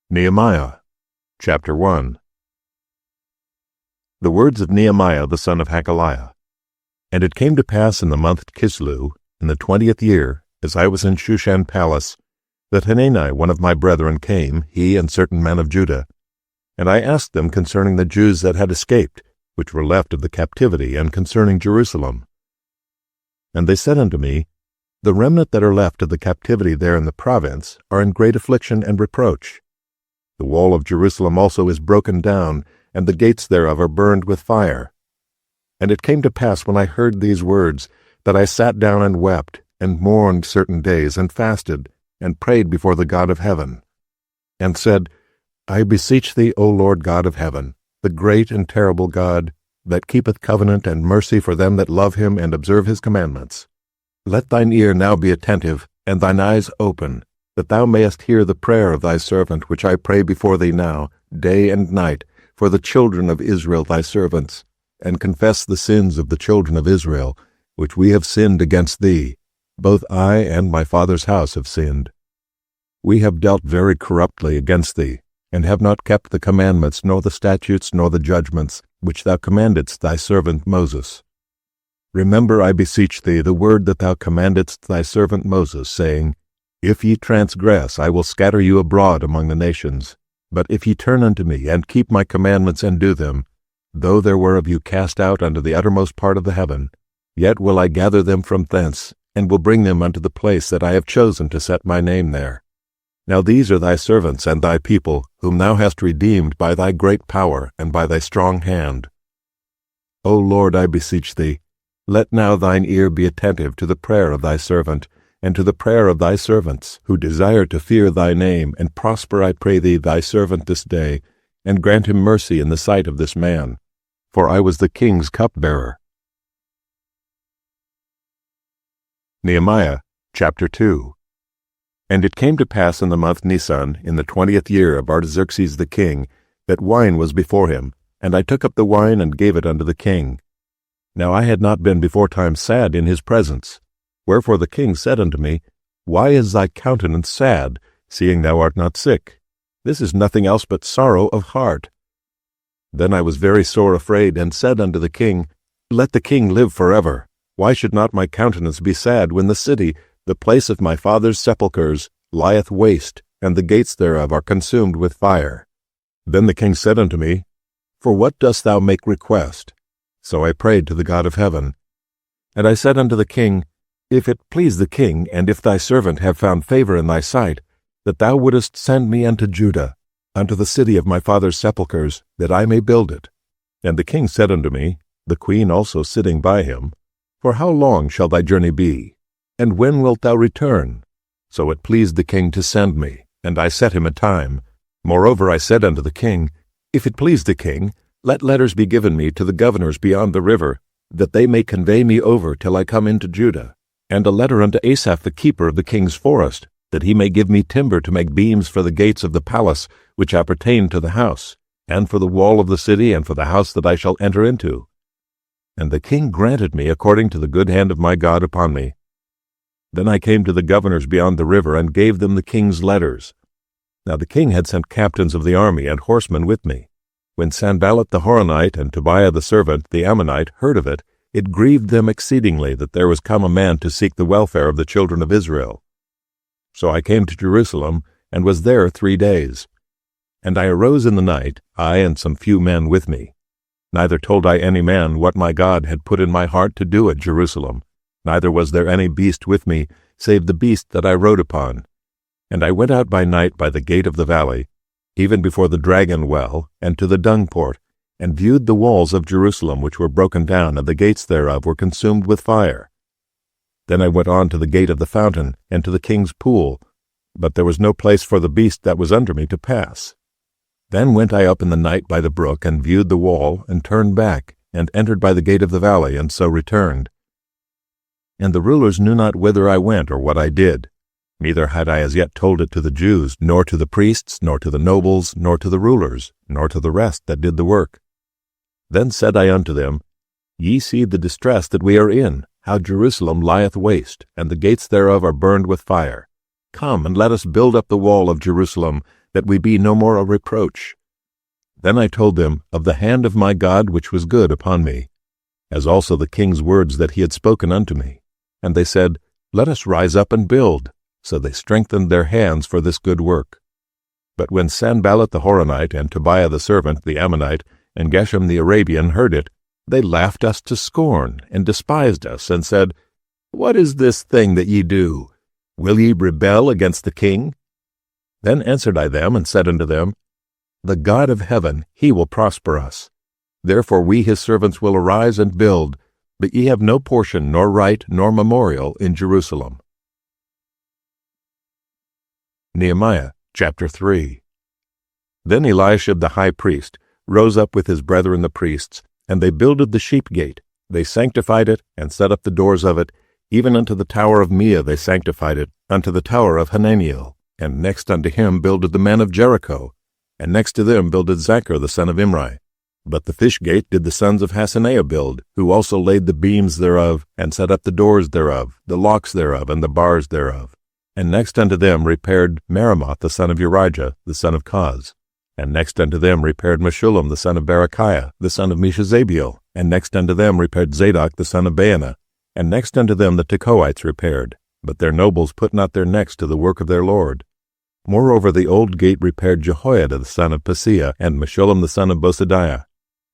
Nehemiah, chapter 1. The words of Nehemiah the son of Hakaliah. And it came to pass in the month Kislew, in the 20th year, as I was in Shushan palace, that Hanani one of my brethren came, he and certain men of Judah. And I asked them concerning the Jews that had escaped, which were left of the captivity, and concerning Jerusalem. And they said unto me, The remnant that are left of the captivity there in the province are in great affliction and reproach. The wall of Jerusalem also is broken down, and the gates thereof are burned with fire. And it came to pass when I heard these words, that I sat down and wept, and mourned certain days, and fasted, and prayed before the God of heaven, and said, I beseech thee, O Lord God of heaven, the great and terrible God, that keepeth covenant and mercy for them that love him and observe his commandments. Let thine ear now be attentive, and thine eyes open, that thou mayest hear the prayer of thy servant, which I pray before thee now, day and night, for the children of Israel thy servants, and confess the sins of the children of Israel, which we have sinned against thee. Both I and my father's house have sinned. We have dealt very corruptly against thee, and have not kept the commandments, nor the statutes, nor the judgments, which thou commandedst thy servant Moses. Remember, I beseech thee, the word that thou commandedst thy servant Moses, saying, If ye transgress, I will scatter you abroad among the nations. But if ye turn unto me, and keep my commandments, and do them, though there were of you cast out unto the uttermost part of the heaven, yet will I gather them from thence, and will bring them unto the place that I have chosen to set my name there. Now these are thy servants and thy people, whom thou hast redeemed by thy great power and by thy strong hand. O Lord, I beseech thee, let now thine ear be attentive to the prayer of thy servant, and to the prayer of thy servants, who desire to fear thy name, and prosper, I pray thee, thy servant this day, and grant him mercy in the sight of this man. For I was the king's cupbearer. Nehemiah, chapter 2. And it came to pass in the month Nisan, in the 20th year of Artaxerxes the king, that wine was before him, and I took up the wine and gave it unto the king. Now I had not been beforetime sad in his presence. Wherefore the king said unto me, Why is thy countenance sad, seeing thou art not sick? This is nothing else but sorrow of heart. Then I was very sore afraid, and said unto the king, Let the king live forever. Why should not my countenance be sad, when the city, the place of my father's sepulchres, lieth waste, and the gates thereof are consumed with fire? Then the king said unto me, For what dost thou make request? So I prayed to the God of heaven. And I said unto the king, If it please the king, and if thy servant have found favor in thy sight, that thou wouldest send me unto Judah, unto the city of my father's sepulchres, that I may build it. And the king said unto me, the queen also sitting by him, For how long shall thy journey be? And when wilt thou return? So it pleased the king to send me, and I set him a time. Moreover I said unto the king, If it please the king, let letters be given me to the governors beyond the river, that they may convey me over till I come into Judah, and a letter unto Asaph the keeper of the king's forest, that he may give me timber to make beams for the gates of the palace, which appertain to the house, and for the wall of the city, and for the house that I shall enter into. And the king granted me according to the good hand of my God upon me. Then I came to the governors beyond the river, and gave them the king's letters. Now the king had sent captains of the army and horsemen with me. When Sanballat the Horonite and Tobiah the servant, the Ammonite, heard of it, it grieved them exceedingly that there was come a man to seek the welfare of the children of Israel. So I came to Jerusalem, and was there 3 days. And I arose in the night, I and some few men with me. Neither told I any man what my God had put in my heart to do at Jerusalem, neither was there any beast with me, save the beast that I rode upon. And I went out by night by the gate of the valley, even before the dragon well, and to the dung port, and viewed the walls of Jerusalem, which were broken down, and the gates thereof were consumed with fire. Then I went on to the gate of the fountain, and to the king's pool, but there was no place for the beast that was under me to pass. Then went I up in the night by the brook, and viewed the wall, and turned back, and entered by the gate of the valley, and so returned. And the rulers knew not whither I went, or what I did. Neither had I as yet told it to the Jews, nor to the priests, nor to the nobles, nor to the rulers, nor to the rest that did the work. Then said I unto them, Ye see the distress that we are in, how Jerusalem lieth waste, and the gates thereof are burned with fire. Come, and let us build up the wall of Jerusalem, that we be no more a reproach. Then I told them of the hand of my God which was good upon me, as also the king's words that he had spoken unto me. And they said, Let us rise up and build. So they strengthened their hands for this good work. But when Sanballat the Horonite, and Tobiah the servant, the Ammonite, and Geshem the Arabian heard it, they laughed us to scorn, and despised us, and said, What is this thing that ye do? Will ye rebel against the king? Then answered I them, and said unto them, The God of heaven, he will prosper us. Therefore we his servants will arise and build, but ye have no portion, nor right, nor memorial in Jerusalem. Nehemiah chapter 3. Then Eliashib the high priest rose up with his brethren the priests, and they builded the sheep gate. They sanctified it, and set up the doors of it, even unto the tower of Meah they sanctified it, unto the tower of Hananiel. And next unto him builded the men of Jericho, and next to them builded Zachar the son of Imri. But the fish gate did the sons of Hasaneah build, who also laid the beams thereof, and set up the doors thereof, the locks thereof, and the bars thereof. And next unto them repaired Meremoth the son of Urijah, the son of Koz. And next unto them repaired Meshullam the son of Berechiah, the son of Meshezabiel. And next unto them repaired Zadok the son of Baana. And next unto them the Tekoites repaired, but their nobles put not their necks to the work of their lord. Moreover the old gate repaired Jehoiada the son of Paseah, and Meshullam the son of Bosadiah.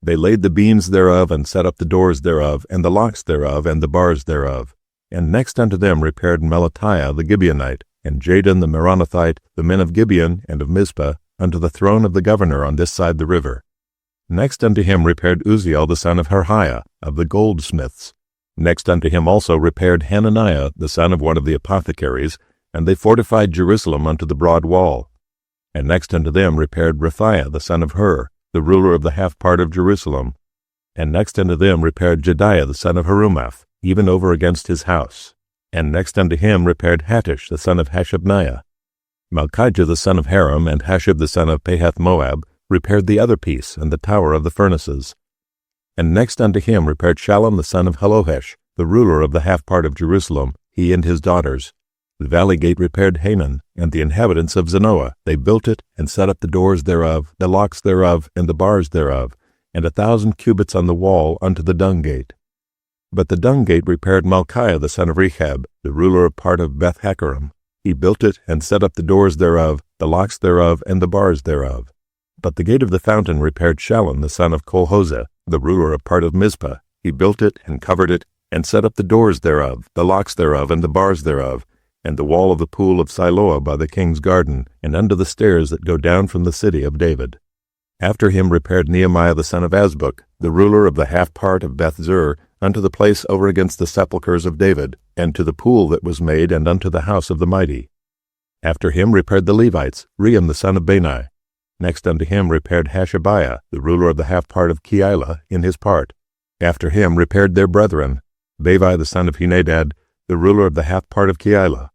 They laid the beams thereof, and set up the doors thereof, and the locks thereof, and the bars thereof. And next unto them repaired Melatiah the Gibeonite, and Jadon the Meronothite, the men of Gibeon and of Mizpah, unto the throne of the governor on this side the river. Next unto him repaired Uzziel the son of Harhiah, of the goldsmiths. Next unto him also repaired Hananiah the son of one of the apothecaries, and they fortified Jerusalem unto the broad wall. And next unto them repaired Raphiah the son of Hur, the ruler of the half part of Jerusalem. And next unto them repaired Jediah the son of Harumaph, even over against his house. And next unto him repaired Hattush the son of Hashabniah. Malchijah the son of Haram, and Hashab the son of Pahath-Moab, repaired the other piece, and the tower of the furnaces. And next unto him repaired Shallum the son of Halohesh, the ruler of the half part of Jerusalem, he and his daughters. The valley gate repaired Hanan, and the inhabitants of Zanoah. They built it, and set up the doors thereof, the locks thereof, and the bars thereof, and 1,000 cubits on the wall unto the dung gate. But the dung gate repaired Malchiah the son of Rechab, the ruler of part of Beth-Hakerem. He built it, and set up the doors thereof, the locks thereof, and the bars thereof. But the gate of the fountain repaired Shallum the son of Colhozeh, the ruler of part of Mizpah. He built it, and covered it, and set up the doors thereof, the locks thereof, and the bars thereof, and the wall of the pool of Siloah by the king's garden, and under the stairs that go down from the city of David. After him repaired Nehemiah the son of Azbuk, the ruler of the half part of Beth-zur, unto the place over against the sepulchres of David, and to the pool that was made, and unto the house of the mighty. After him repaired the Levites, Rehum the son of Bani. Next unto him repaired Hashabiah, the ruler of the half part of Keilah, in his part. After him repaired their brethren, Bavi the son of Henadad, the ruler of the half part of Keilah.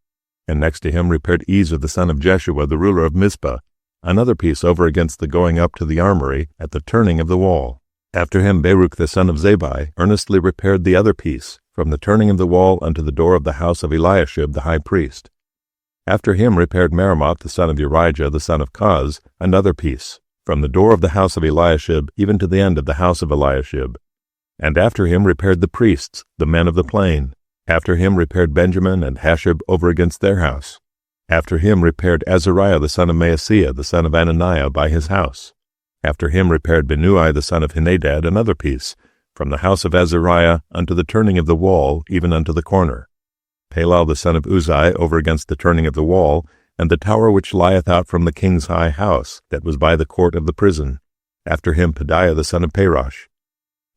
And next to him repaired Ezer the son of Jeshua, the ruler of Mizpah, another piece over against the going up to the armory at the turning of the wall. After him Baruch the son of Zabai earnestly repaired the other piece, from the turning of the wall unto the door of the house of Eliashib the high priest. After him repaired Meremoth the son of Urijah the son of Koz another piece, from the door of the house of Eliashib even to the end of the house of Eliashib. And after him repaired the priests, the men of the plain. After him repaired Benjamin and Hashab over against their house. After him repaired Azariah the son of Maaseiah the son of Ananiah by his house. After him repaired Binnui the son of Henadad another piece, from the house of Azariah unto the turning of the wall, even unto the corner. Palal the son of Uzai over against the turning of the wall, and the tower which lieth out from the king's high house, that was by the court of the prison. After him Pedaiah the son of Parosh.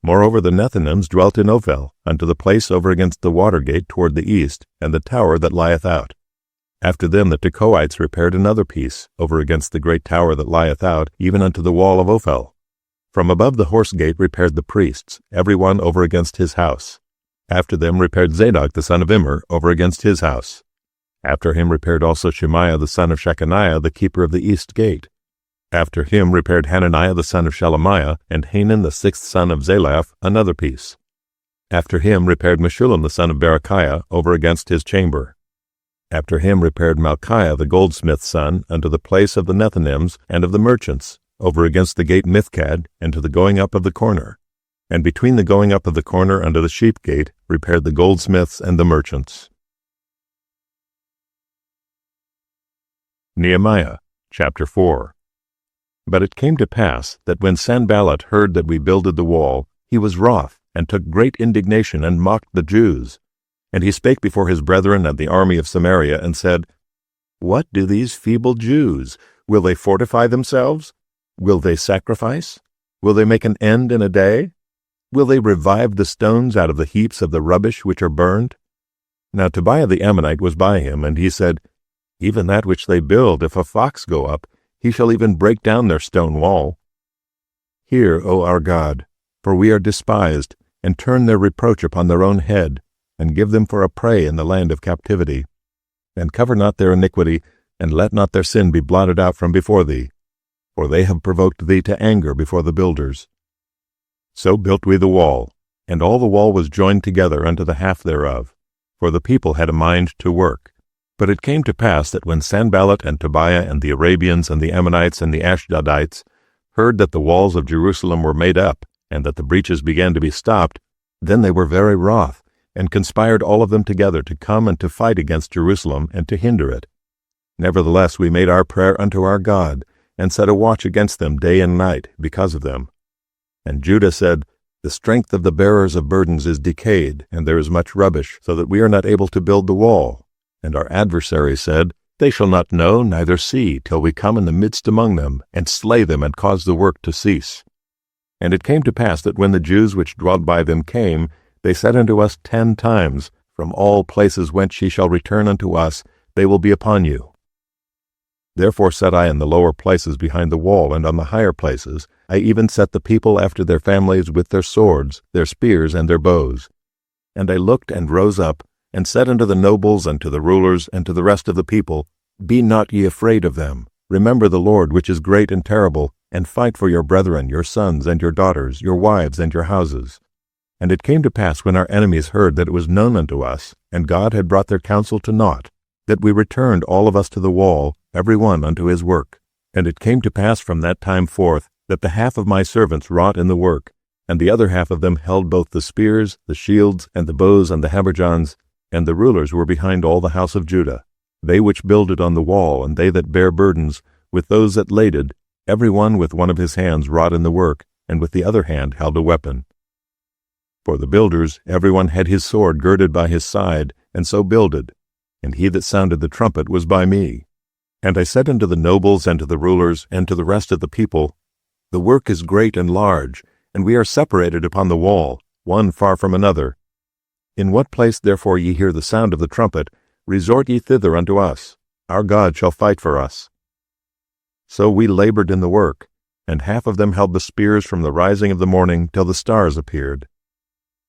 Moreover the Nethinims dwelt in Ophel, unto the place over against the water gate toward the east, and the tower that lieth out. After them the Tekoites repaired another piece, over against the great tower that lieth out, even unto the wall of Ophel. From above the horse gate repaired the priests, every one over against his house. After them repaired Zadok the son of Immer, over against his house. After him repaired also Shemaiah the son of Shechaniah, the keeper of the east gate. After him repaired Hananiah the son of Shelemiah, and Hanan the sixth son of Zalaph, another piece. After him repaired Meshullam the son of Berechiah, over against his chamber. After him repaired Malchiah the goldsmith's son unto the place of the Nethinims and of the merchants, over against the gate Mithkad, and to the going up of the corner. And between the going up of the corner unto the sheep gate repaired the goldsmiths and the merchants. Nehemiah chapter 4. But it came to pass that when Sanballat heard that we builded the wall, he was wroth, and took great indignation, and mocked the Jews. And he spake before his brethren and the army of Samaria, and said, What do these feeble Jews? Will they fortify themselves? Will they sacrifice? Will they make an end in a day? Will they revive the stones out of the heaps of the rubbish which are burned? Now Tobiah the Ammonite was by him, and he said, Even that which they build, if a fox go up, he shall even break down their stone wall. Hear, O our God, for we are despised, and turn their reproach upon their own head, and give them for a prey in the land of captivity. And cover not their iniquity, and let not their sin be blotted out from before thee, for they have provoked thee to anger before the builders. So built we the wall, and all the wall was joined together unto the half thereof, for the people had a mind to work. But it came to pass that when Sanballat and Tobiah and the Arabians and the Ammonites and the Ashdodites heard that the walls of Jerusalem were made up, and that the breaches began to be stopped, then they were very wroth, and conspired all of them together to come and to fight against Jerusalem and to hinder it. Nevertheless we made our prayer unto our God, and set a watch against them day and night because of them. And Judah said, The strength of the bearers of burdens is decayed, and there is much rubbish, so that we are not able to build the wall. And our adversaries said, They shall not know neither see, till we come in the midst among them, and slay them, and cause the work to cease. And it came to pass that when the Jews which dwelt by them came, they said unto us 10 times, From all places whence ye shall return unto us, they will be upon you. Therefore set I in the lower places behind the wall, and on the higher places I even set the people after their families with their swords, their spears, and their bows. And I looked and rose up, and said unto the nobles, and to the rulers, and to the rest of the people, Be not ye afraid of them. Remember the Lord, which is great and terrible, and fight for your brethren, your sons, and your daughters, your wives, and your houses. And it came to pass, when our enemies heard that it was known unto us, and God had brought their counsel to naught, that we returned all of us to the wall, every one unto his work. And it came to pass from that time forth, that the half of my servants wrought in the work, and the other half of them held both the spears, the shields, and the bows, and the habergeons, and the rulers were behind all the house of Judah, they which builded on the wall, and they that bare burdens, with those that laded, every one with one of his hands wrought in the work, and with the other hand held a weapon. For the builders, every one had his sword girded by his side, and so builded, and he that sounded the trumpet was by me. And I said unto the nobles, and to the rulers, and to the rest of the people, The work is great and large, and we are separated upon the wall, one far from another. In what place therefore ye hear the sound of the trumpet, resort ye thither unto us. Our God shall fight for us. So we labored in the work, and half of them held the spears from the rising of the morning till the stars appeared.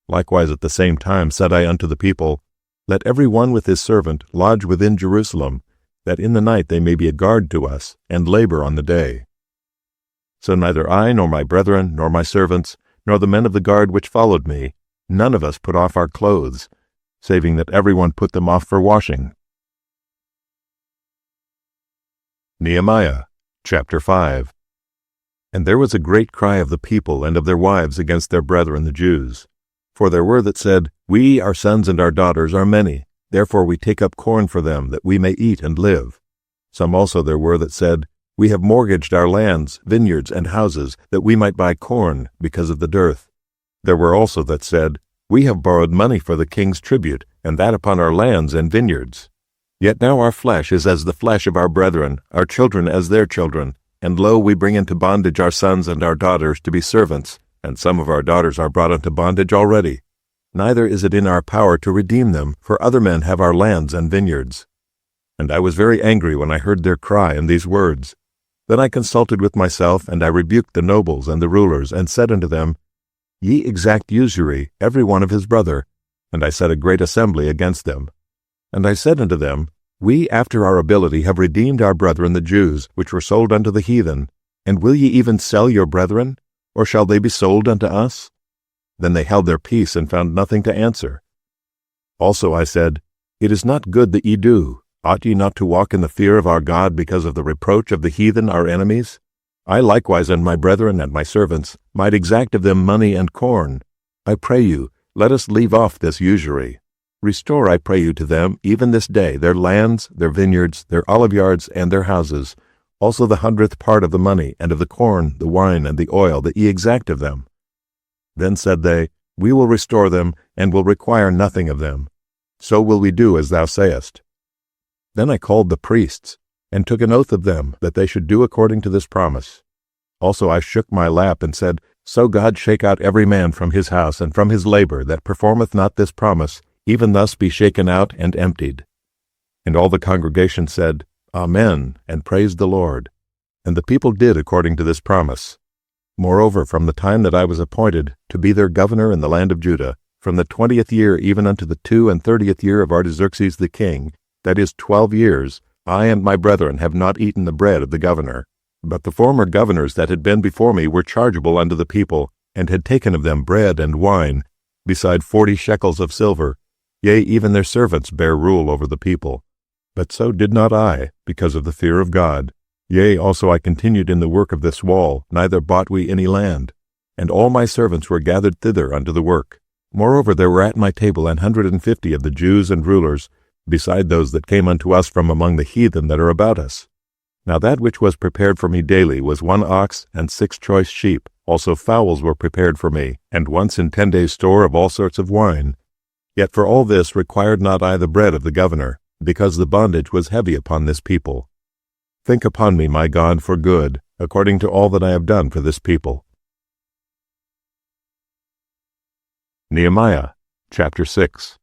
Likewise at the same time said I unto the people, Let every one with his servant lodge within Jerusalem, that in the night they may be a guard to us, and labor on the day. So neither I, nor my brethren, nor my servants, nor the men of the guard which followed me, none of us put off our clothes, saving that every one put them off for washing. Nehemiah chapter 5. And there was a great cry of the people and of their wives against their brethren the Jews. For there were that said, We, our sons and our daughters, are many, therefore we take up corn for them, that we may eat and live. Some also there were that said, We have mortgaged our lands, vineyards, and houses, that we might buy corn, because of the dearth. There were also that said, We have borrowed money for the king's tribute, and that upon our lands and vineyards. Yet now our flesh is as the flesh of our brethren, our children as their children, and lo, we bring into bondage our sons and our daughters to be servants, and some of our daughters are brought into bondage already. Neither is it in our power to redeem them, for other men have our lands and vineyards. And I was very angry when I heard their cry and these words. Then I consulted with myself, and I rebuked the nobles and the rulers, and said unto them, Ye exact usury, every one of his brother. And I set a great assembly against them. And I said unto them, We after our ability have redeemed our brethren the Jews, which were sold unto the heathen. And will ye even sell your brethren? Or shall they be sold unto us? Then they held their peace, and found nothing to answer. Also I said, It is not good that ye do. Ought ye not to walk in the fear of our God because of the reproach of the heathen our enemies? I likewise and my brethren and my servants might exact of them money and corn. I pray you, let us leave off this usury. Restore, I pray you, to them, even this day, their lands, their vineyards, their oliveyards, and their houses, also the 100th part of the money, and of the corn, the wine, and the oil, that ye exact of them. Then said they, We will restore them, and will require nothing of them. So will we do as thou sayest. Then I called the priests, and took an oath of them, that they should do according to this promise. Also I shook my lap, and said, So God shake out every man from his house, and from his labor, that performeth not this promise, even thus be shaken out and emptied. And all the congregation said, Amen, and praised the Lord. And the people did according to this promise. Moreover, from the time that I was appointed to be their governor in the land of Judah, from the 20th year even unto the 32nd year of Artaxerxes the king, that is 12 years, I and my brethren have not eaten the bread of the governor. But the former governors that had been before me were chargeable unto the people, and had taken of them bread and wine, beside 40 shekels of silver. Yea, even their servants bare rule over the people. But so did not I, because of the fear of God. Yea, also I continued in the work of this wall, neither bought we any land. And all my servants were gathered thither unto the work. Moreover, there were at my table 150 of the Jews and rulers, beside those that came unto us from among the heathen that are about us. Now that which was prepared for me daily was 1 ox and 6 choice sheep. Also fowls were prepared for me, and once in 10 days' store of all sorts of wine. Yet for all this required not I the bread of the governor, because the bondage was heavy upon this people. Think upon me, my God, for good, according to all that I have done for this people. Nehemiah, chapter 6.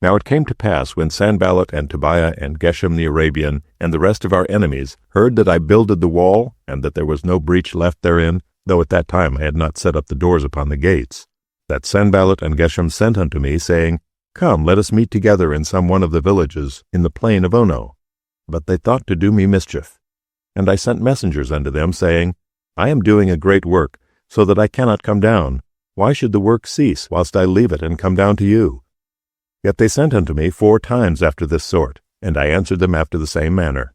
Now it came to pass, when Sanballat and Tobiah and Geshem the Arabian and the rest of our enemies heard that I builded the wall, and that there was no breach left therein, though at that time I had not set up the doors upon the gates, that Sanballat and Geshem sent unto me, saying, Come, let us meet together in some one of the villages in the plain of Ono. But they thought to do me mischief. And I sent messengers unto them, saying, I am doing a great work, so that I cannot come down. Why should the work cease, whilst I leave it and come down to you? Yet they sent unto me 4 times after this sort, and I answered them after the same manner.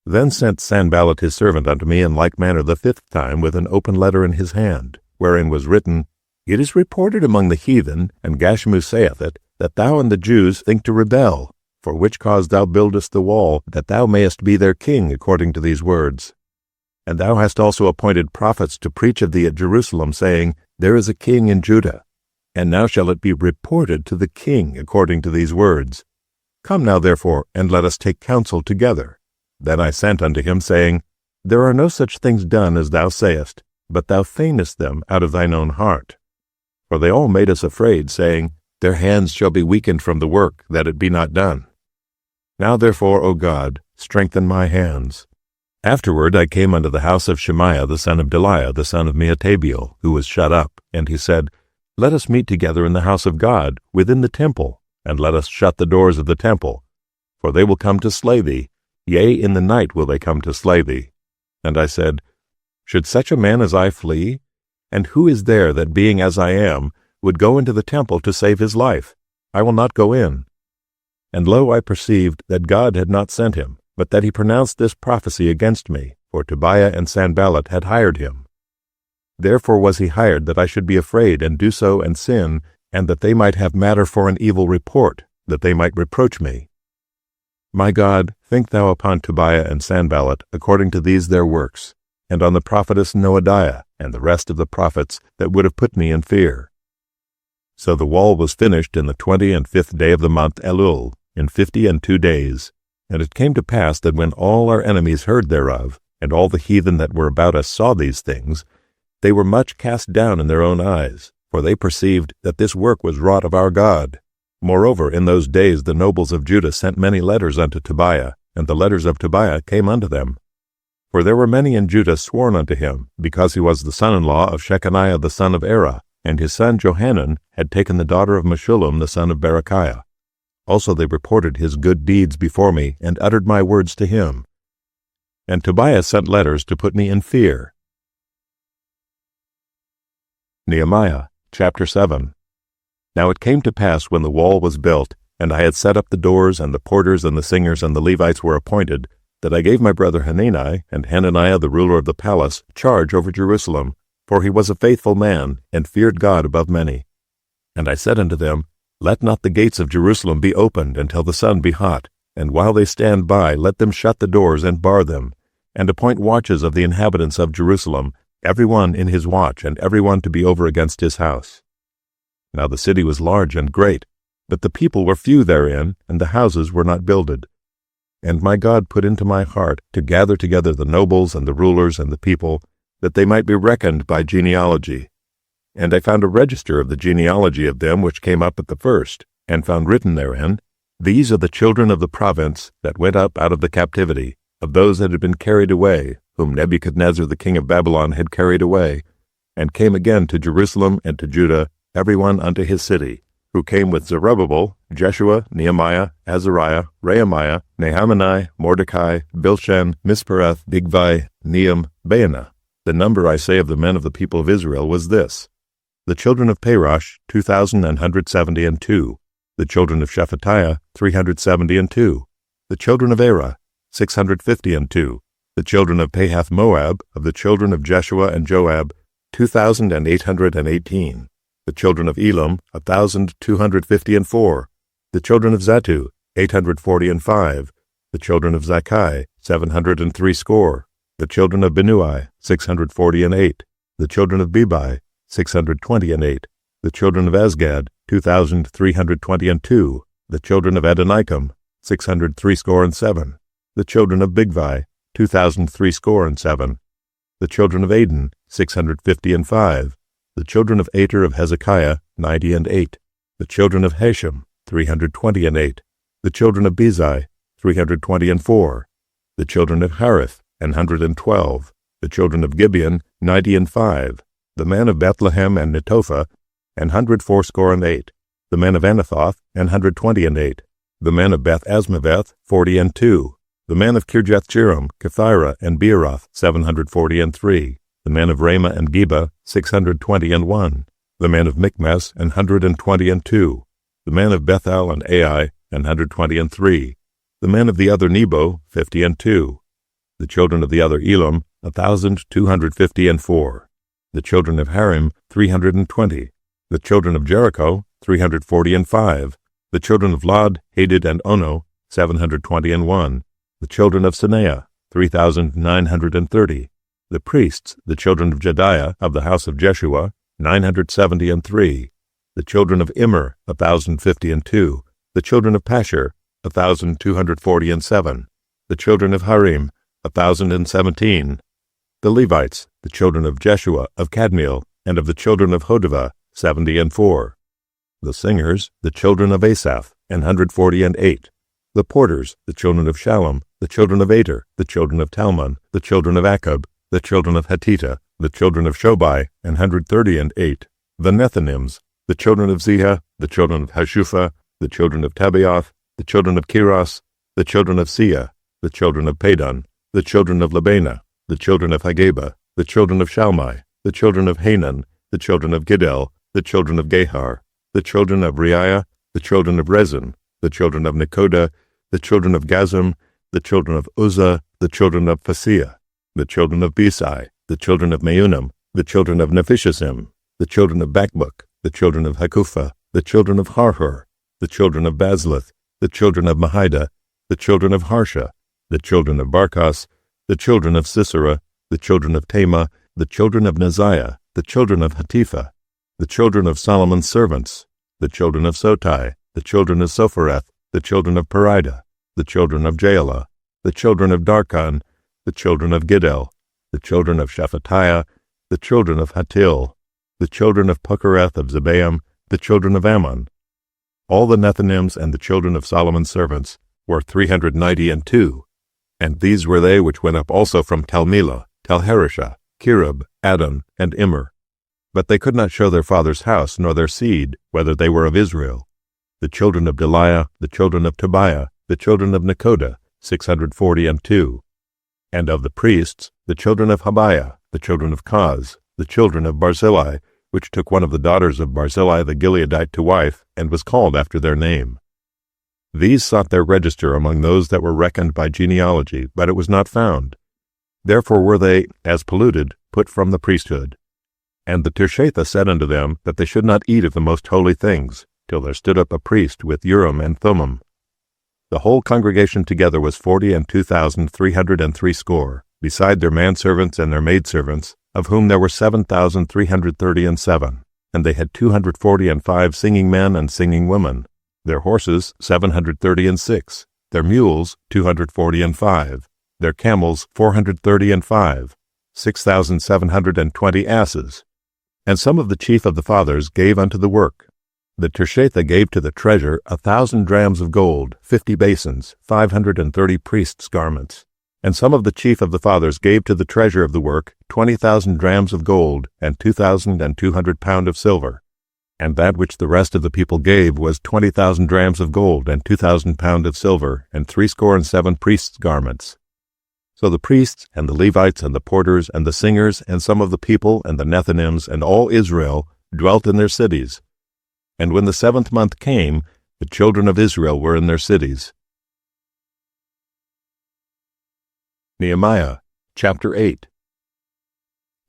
Then sent Sanballat his servant unto me in like manner the 5th time, with an open letter in his hand, wherein was written, It is reported among the heathen, and Gashmu saith it, that thou and the Jews think to rebel, for which cause thou buildest the wall, that thou mayest be their king according to these words. And thou hast also appointed prophets to preach of thee at Jerusalem, saying, There is a king in Judah. And now shall it be reported to the king according to these words. Come now therefore, and let us take counsel together. Then I sent unto him, saying, There are no such things done as thou sayest, but thou feignest them out of thine own heart. For they all made us afraid, saying, Their hands shall be weakened from the work, that it be not done. Now therefore, O God, strengthen my hands. Afterward I came unto the house of Shemaiah the son of Delaiah, the son of Mehetabeel, who was shut up, and he said, Let us meet together in the house of God, within the temple, and let us shut the doors of the temple. For they will come to slay thee, yea, in the night will they come to slay thee. And I said, Should such a man as I flee? And who is there that, being as I am, would go into the temple to save his life? I will not go in. And lo, I perceived that God had not sent him, but that he pronounced this prophecy against me, for Tobiah and Sanballat had hired him. Therefore was he hired, that I should be afraid and do so and sin, and that they might have matter for an evil report, that they might reproach me. My God, think thou upon Tobiah and Sanballat according to these their works, and on the prophetess Noadiah and the rest of the prophets that would have put me in fear. So the wall was finished in the 25th day of the month Elul, in 52 days. And it came to pass that when all our enemies heard thereof, and all the heathen that were about us saw these things, they were much cast down in their own eyes, for they perceived that this work was wrought of our God. Moreover, in those days the nobles of Judah sent many letters unto Tobiah, and the letters of Tobiah came unto them. For there were many in Judah sworn unto him, because he was the son-in-law of Shechaniah the son of Era, and his son Johanan had taken the daughter of Meshullam the son of Berechiah. Also they reported his good deeds before me, and uttered my words to him. And Tobiah sent letters to put me in fear. Nehemiah, chapter 7. Now it came to pass when the wall was built, and I had set up the doors, and the porters and the singers and the Levites were appointed, that I gave my brother Hanani and Hananiah the ruler of the palace charge over Jerusalem, for he was a faithful man, and feared God above many. And I said unto them, Let not the gates of Jerusalem be opened until the sun be hot, and while they stand by, let them shut the doors and bar them, and appoint watches of the inhabitants of Jerusalem, every one in his watch, and every one to be over against his house. Now the city was large and great, but the people were few therein, and the houses were not builded. And my God put into my heart to gather together the nobles and the rulers and the people, that they might be reckoned by genealogy. And I found a register of the genealogy of them which came up at the first, and found written therein, These are the children of the province that went up out of the captivity, of those that had been carried away, whom Nebuchadnezzar the king of Babylon had carried away, and came again to Jerusalem and to Judah, every one unto his city, who came with Zerubbabel, Jeshua, Nehemiah, Azariah, Rehemiah, Nahamani, Mordecai, Bilshan, Mispereth, Bigvai, Nehum, Baanah. The number, I say, of the men of the people of Israel was this: the children of Parosh, 2,172. The children of Shephatiah, 372. The children of Era, 652. The children of Pahath Moab, of the children of Jeshua and Joab, 2,818. The children of Elam, 1,254. The children of Zatu, 845. The children of Zakai, 703 score. The children of Binnui, 648. The children of Bebai, 628. The children of Azgad, 2,322. The children of Adonikam, 603 score and 7. The children of Bigvai, 2,003 score and 7. The children of Adin, 650 and 5. The children of Ater of Hezekiah, 90 and 8. The children of Hashem, 320 and 8. The children of Bezai, 320 and 4. The children of Harith, 112. The children of Gibeon, 90 and 5. The men of Bethlehem and Netophah, 104 score and 8. The men of Anathoth, 120 and 8. The men of Beth Asmaveth, 40 and 2. The men of Kirjath-jearim, Kephirah, and Beeroth, 740 and 3. The men of Ramah and Geba, 620 and 1. The men of Michmas, 120 and 2. The men of Bethel and Ai, 120 and 3. The men of the other Nebo, 50 and 2. The children of the other Elam, 1,250 and 4. The children of Harim, 320. The children of Jericho, 340 and 5. The children of Lod, Hadid, and Ono, 720 and 1. The children of Sineah, 3,930. The priests, the children of Jediah, of the house of Jeshua, 970 and 3. The children of Immer, 1,050 and 2. The children of Pashur, 1,240 and 7. The children of Harim, 1,017. The Levites, the children of Jeshua, of Kadmiel, and of the children of Hodavah, 70 and 4. The singers, the children of Asaph, 140 and 8. The porters, the children of Shallum, the children of Ater, the children of Talmon, the children of Akub, the children of Hatita, the children of Shobai, 130 and 8. The Nethinims, the children of Ziha, the children of Hashupha, the children of Tabaoth, the children of Kiros, the children of Sia, the children of Padon, the children of Labana, the children of Hagaba, the children of Shalmai, the children of Hanan, the children of Giddel, the children of Gehar, the children of Reiah, the children of Rezin, the children of Nekoda, the children of Gazam, the children of Uzzah, the children of Phasiah, the children of Besai, the children of Meunim, the children of Nephishazim, the children of Bakbuk, the children of Hakupha, the children of Harhur, the children of Bazlith, the children of Mahida, the children of Harsha, the children of Barkos, the children of Sisera, the children of Tema, the children of Neziah, the children of Hatipha, the children of Solomon's servants, the children of Sotai, the children of Sophereth, the children of Perida, the children of Jaela, the children of Darkon, the children of Giddel, the children of Shephatiah, the children of Hatil, the children of Puckereth of Zebaim, the children of Ammon. All the Nethinims and the children of Solomon's servants were 390 and 2, and these were they which went up also from Telmela, Telharesha, Kirub, Adon, and Immer. But they could not show their father's house nor their seed, whether they were of Israel. The children of Deliah, the children of Tobiah, the children of Nekoda, 640 and 2. And of the priests, the children of Habiah, the children of Koz, the children of Barzillai, which took one of the daughters of Barzillai the Gileadite to wife, and was called after their name. These sought their register among those that were reckoned by genealogy, but it was not found. Therefore were they, as polluted, put from the priesthood. And the Tirshatha said unto them that they should not eat of the most holy things, till there stood up a priest with Urim and Thummim. The whole congregation together was 40,203 beside their manservants and their maidservants, of whom there were 7,337, and they had 245 singing men and singing women, their horses 736, their mules 245, their camels 435, 6,720 asses. And some of the chief of the fathers gave unto the work. The Tirshatha gave to the treasure 1,000 drams of gold, 50 basins, 530 priests' garments. And some of the chief of the fathers gave to the treasure of the work 20,000 drams of gold, and 2,200 pound of silver. And that which the rest of the people gave was 20,000 drams of gold, and 2,000 pound of silver, and 67 priests' garments. So the priests, and the Levites, and the porters, and the singers, and some of the people, and the Nethinims, and all Israel, dwelt in their cities. And when the 7th month came, the children of Israel were in their cities. Nehemiah chapter 8.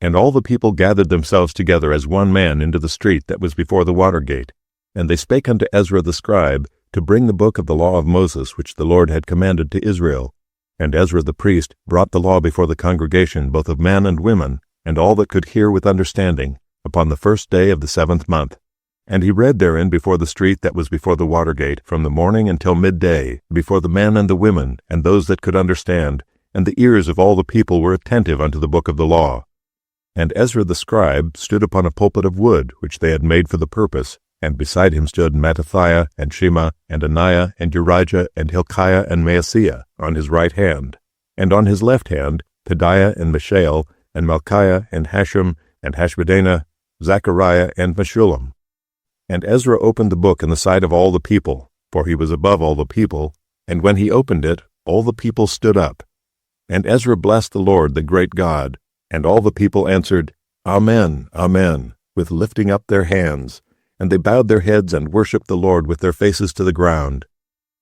And all the people gathered themselves together as one man into the street that was before the water gate. And they spake unto Ezra the scribe to bring the book of the law of Moses, which the Lord had commanded to Israel. And Ezra the priest brought the law before the congregation, both of men and women, and all that could hear with understanding, upon the 1st day of the 7th month. And he read therein before the street that was before the water gate, from the morning until midday, before the men and the women, and those that could understand, and the ears of all the people were attentive unto the book of the law. And Ezra the scribe stood upon a pulpit of wood, which they had made for the purpose, and beside him stood Mattithiah, and Shema, and Ananiah, and Urijah, and Hilkiah, and Maaseiah, on his right hand, and on his left hand Pedaiah, and Mishael, and Malchiah, and Hashum, and Hashbaddanah, Zechariah, and Meshullam. And Ezra opened the book in the sight of all the people, for he was above all the people, and when he opened it, all the people stood up. And Ezra blessed the Lord, the great God, and all the people answered, Amen, Amen, with lifting up their hands. And they bowed their heads and worshipped the Lord with their faces to the ground.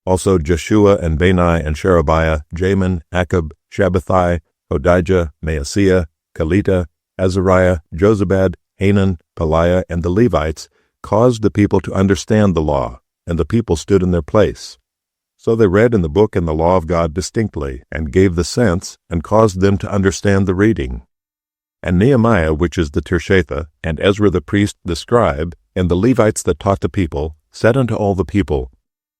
Also Jeshua and Bani and Sherebiah, Jamin, Akkub, Shabbathai, Hodijah, Maaseiah, Kelita, Azariah, Jozabad, Hanan, Peliah, and the Levites caused the people to understand the law, and the people stood in their place. So they read in the book and the law of God distinctly, and gave the sense, and caused them to understand the reading. And Nehemiah, which is the Tirshatha, and Ezra the priest, the scribe, and the Levites that taught the people, said unto all the people,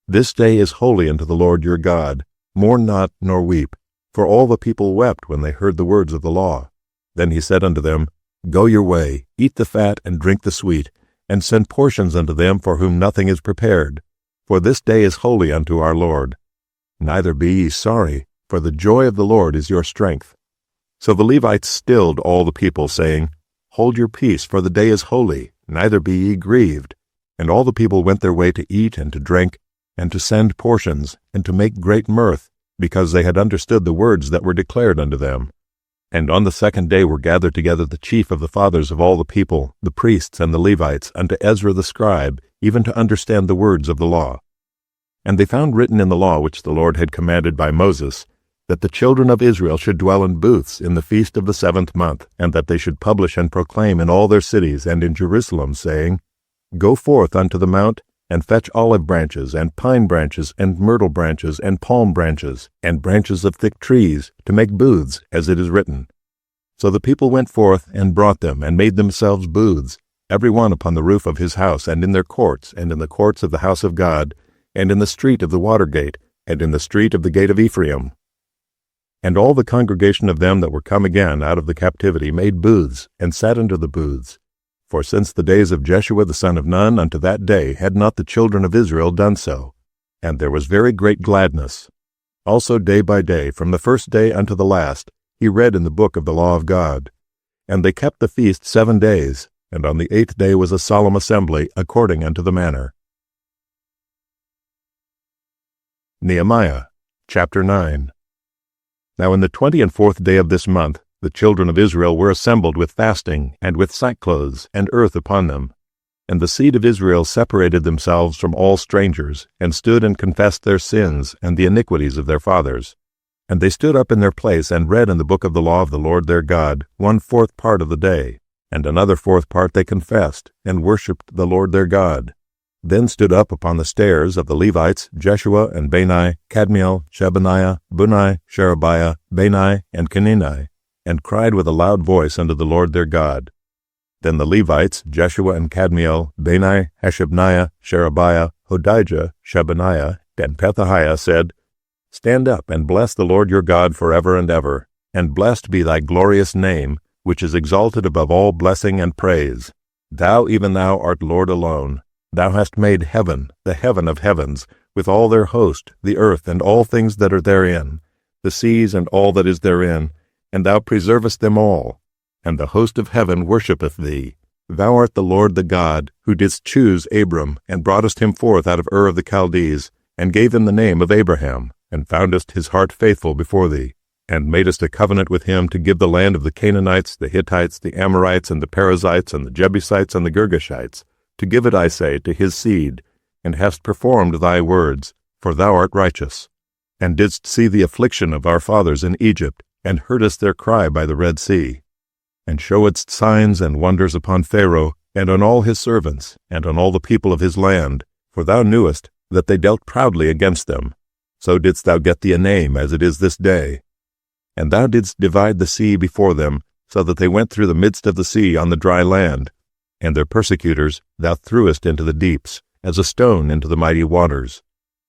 This day is holy unto the Lord your God. Mourn not, nor weep. For all the people wept when they heard the words of the law. Then he said unto them, Go your way, eat the fat, and drink the sweet, and send portions unto them for whom nothing is prepared. For this day is holy unto our Lord. Neither be ye sorry, for the joy of the Lord is your strength. So the Levites stilled all the people, saying, Hold your peace, for the day is holy, neither be ye grieved. And all the people went their way to eat and to drink, and to send portions, and to make great mirth, because they had understood the words that were declared unto them. And on the 2nd day were gathered together the chief of the fathers of all the people, the priests and the Levites, unto Ezra the scribe, even to understand the words of the law. And they found written in the law which the Lord had commanded by Moses, that the children of Israel should dwell in booths in the feast of the 7th month, and that they should publish and proclaim in all their cities and in Jerusalem, saying, Go forth unto the mount, and fetch olive branches, and pine branches, and myrtle branches, and palm branches, and branches of thick trees, to make booths, as it is written. So the people went forth, and brought them, and made themselves booths, every one upon the roof of his house, and in their courts, and in the courts of the house of God, and in the street of the water gate, and in the street of the gate of Ephraim. And all the congregation of them that were come again out of the captivity made booths, and sat under the booths. For since the days of Jeshua the son of Nun unto that day had not the children of Israel done so. And there was very great gladness. Also day by day, from the 1st day unto the last, he read in the book of the law of God. And they kept the feast 7 days, and on the 8th day was a solemn assembly, according unto the manner. Nehemiah chapter 9. Now in the 24th day of this month, the children of Israel were assembled with fasting, and with sackcloths, and earth upon them. And the seed of Israel separated themselves from all strangers, and stood and confessed their sins and the iniquities of their fathers. And they stood up in their place and read in the book of the law of the Lord their God 1/4 part of the day, and another 4th part they confessed, and worshipped the Lord their God. Then stood up upon the stairs of the Levites Jeshua and Bani, Kadmiel, Shebaniah, Bunni, Sherebiah, Bani, and Kenani, and cried with a loud voice unto the Lord their God. Then the Levites, Jeshua and Kadmiel, Bani, Hashabniah, Sherebiah, Hodijah, Shebaniah, and Pethahiah said, Stand up and bless the Lord your God forever and ever, and blessed be thy glorious name, which is exalted above all blessing and praise. Thou, even thou, art Lord alone. Thou hast made heaven, the heaven of heavens, with all their host, the earth and all things that are therein, the seas and all that is therein, and thou preservest them all. And the host of heaven worshippeth thee. Thou art the Lord the God, who didst choose Abram, and broughtest him forth out of Ur of the Chaldees, and gave him the name of Abraham, and foundest his heart faithful before thee, and madest a covenant with him to give the land of the Canaanites, the Hittites, the Amorites, and the Perizzites, and the Jebusites, and the Girgashites, to give it, I say, to his seed, and hast performed thy words, for thou art righteous, and didst see the affliction of our fathers in Egypt, and heardest their cry by the Red Sea, and showedst signs and wonders upon Pharaoh, and on all his servants, and on all the people of his land, for thou knewest that they dealt proudly against them. So didst thou get thee a name, as it is this day. And thou didst divide the sea before them, so that they went through the midst of the sea on the dry land, and their persecutors thou threwest into the deeps, as a stone into the mighty waters.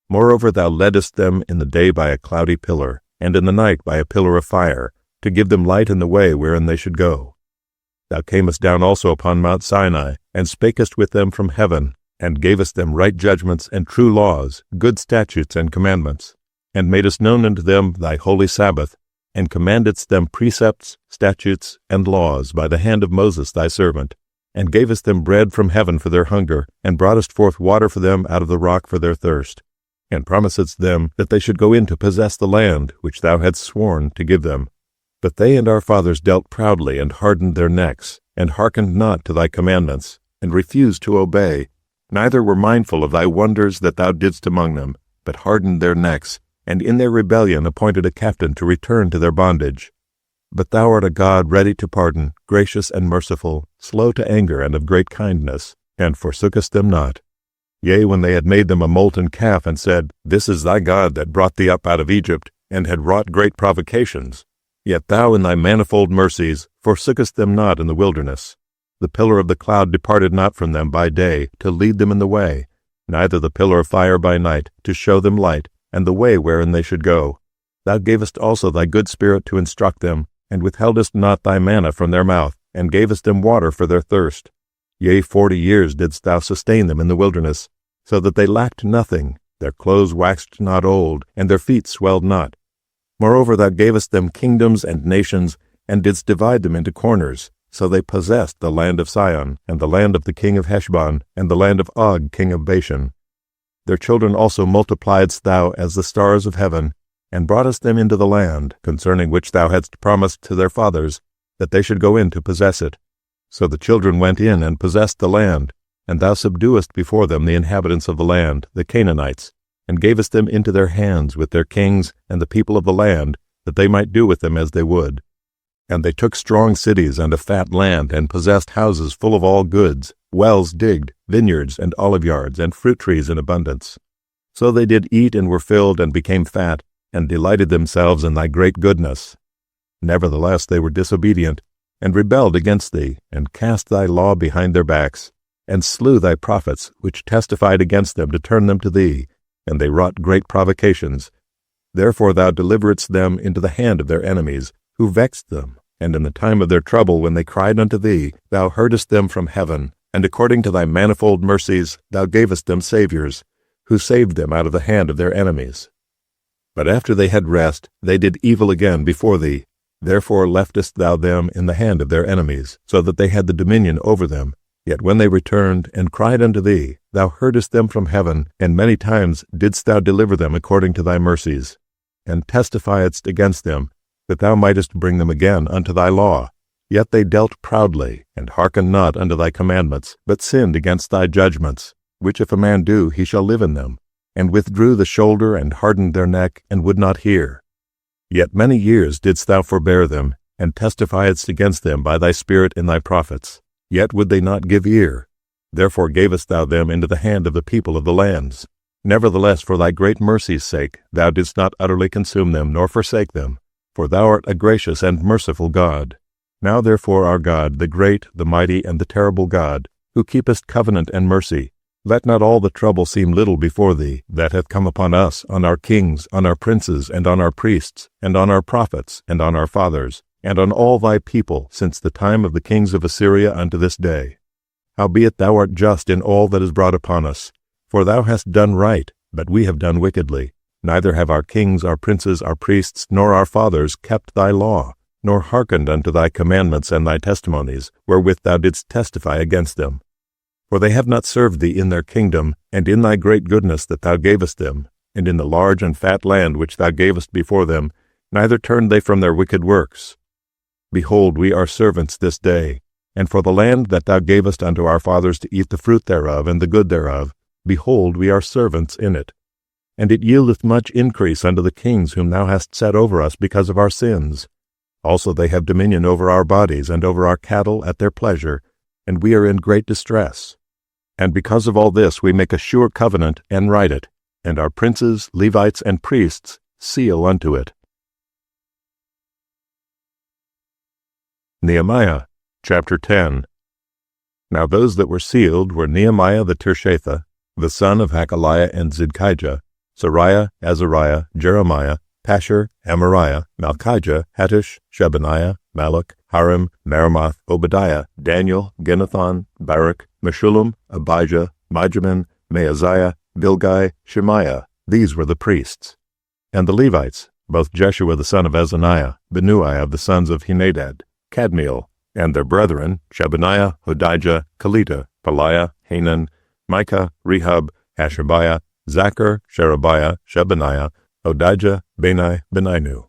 Moreover thou leddest them in the day by a cloudy pillar, and in the night by a pillar of fire, to give them light in the way wherein they should go. Thou camest down also upon Mount Sinai, and spakest with them from heaven, and gavest them right judgments and true laws, good statutes and commandments, and madest known unto them thy holy Sabbath, and commandedst them precepts, statutes, and laws by the hand of Moses thy servant, and gavest them bread from heaven for their hunger, and broughtest forth water for them out of the rock for their thirst, and promisedst them that they should go in to possess the land which thou hadst sworn to give them. But they and our fathers dealt proudly, and hardened their necks, and hearkened not to thy commandments, and refused to obey, neither were mindful of thy wonders that thou didst among them, but hardened their necks, and in their rebellion appointed a captain to return to their bondage. But thou art a God ready to pardon, gracious and merciful, slow to anger, and of great kindness, and forsookest them not. Yea, when they had made them a molten calf, and said, This is thy God that brought thee up out of Egypt, and had wrought great provocations, yet thou in thy manifold mercies forsookest them not in the wilderness. The pillar of the cloud departed not from them by day, to lead them in the way, neither the pillar of fire by night, to show them light, and the way wherein they should go. Thou gavest also thy good Spirit to instruct them, and withheldest not thy manna from their mouth, and gavest them water for their thirst. Yea, 40 years didst thou sustain them in the wilderness, so that they lacked nothing, their clothes waxed not old, and their feet swelled not. Moreover thou gavest them kingdoms and nations, and didst divide them into corners, so they possessed the land of Sihon, and the land of the king of Heshbon, and the land of Og king of Bashan. Their children also multipliedst thou as the stars of heaven, and broughtest them into the land, concerning which thou hadst promised to their fathers, that they should go in to possess it. So the children went in and possessed the land, and thou subduest before them the inhabitants of the land, the Canaanites, and gavest them into their hands with their kings and the people of the land, that they might do with them as they would. And they took strong cities and a fat land, and possessed houses full of all goods, wells digged, vineyards and oliveyards, and fruit trees in abundance. So they did eat and were filled, and became fat, and delighted themselves in thy great goodness. Nevertheless they were disobedient, and rebelled against thee, and cast thy law behind their backs, and slew thy prophets, which testified against them to turn them to thee, and they wrought great provocations. Therefore thou deliveredst them into the hand of their enemies, who vexed them, and in the time of their trouble when they cried unto thee, thou heardest them from heaven, and according to thy manifold mercies thou gavest them saviors, who saved them out of the hand of their enemies. But after they had rest, they did evil again before thee. Therefore leftest thou them in the hand of their enemies, so that they had the dominion over them. Yet when they returned and cried unto thee, thou heardest them from heaven, and many times didst thou deliver them according to thy mercies, and testifiedst against them, that thou mightest bring them again unto thy law. Yet they dealt proudly, and hearkened not unto thy commandments, but sinned against thy judgments, which if a man do, he shall live in them, and withdrew the shoulder, and hardened their neck, and would not hear. Yet many years didst thou forbear them, and testifiedst against them by thy Spirit in thy prophets. Yet would they not give ear. Therefore gavest thou them into the hand of the people of the lands. Nevertheless, for thy great mercy's sake, thou didst not utterly consume them, nor forsake them, for thou art a gracious and merciful God. Now therefore, our God, the great, the mighty, and the terrible God, who keepest covenant and mercy, let not all the trouble seem little before thee, that hath come upon us, on our kings, on our princes, and on our priests, and on our prophets, and on our fathers, and on all thy people, since the time of the kings of Assyria unto this day. Howbeit thou art just in all that is brought upon us, for thou hast done right, but we have done wickedly. Neither have our kings, our princes, our priests, nor our fathers kept thy law, nor hearkened unto thy commandments and thy testimonies, wherewith thou didst testify against them. For they have not served thee in their kingdom, and in thy great goodness that thou gavest them, and in the large and fat land which thou gavest before them, neither turned they from their wicked works. Behold, we are servants this day, and for the land that thou gavest unto our fathers to eat the fruit thereof and the good thereof, behold, we are servants in it. And it yieldeth much increase unto the kings whom thou hast set over us because of our sins. Also they have dominion over our bodies and over our cattle at their pleasure, and we are in great distress. And because of all this we make a sure covenant and write it, and our princes, Levites, and priests seal unto it. Nehemiah chapter 10. Now those that were sealed were Nehemiah the Tirshatha, the son of Hakaliah and Zidkijah, Sariah, Azariah, Jeremiah, Pashur, Amariah, Malchijah, Hattush, Shebaniah, Malach, Harim, Meremoth, Obadiah, Daniel, Ginnethon, Baruch, Meshullam, Abijah, Mijamin, Maaziah, Bilgai, Shemaiah. These were the priests. And the Levites, both Jeshua the son of Azaniah, Binnui of the sons of Henadad, Kadmiel, and their brethren, Shebaniah, Hodijah, Kelita, Pelaiah, Hanan, Micah, Rehab, Hashabiah, Zachar, Sherebiah, Shebaniah, Hodijah, Bani, Beninu.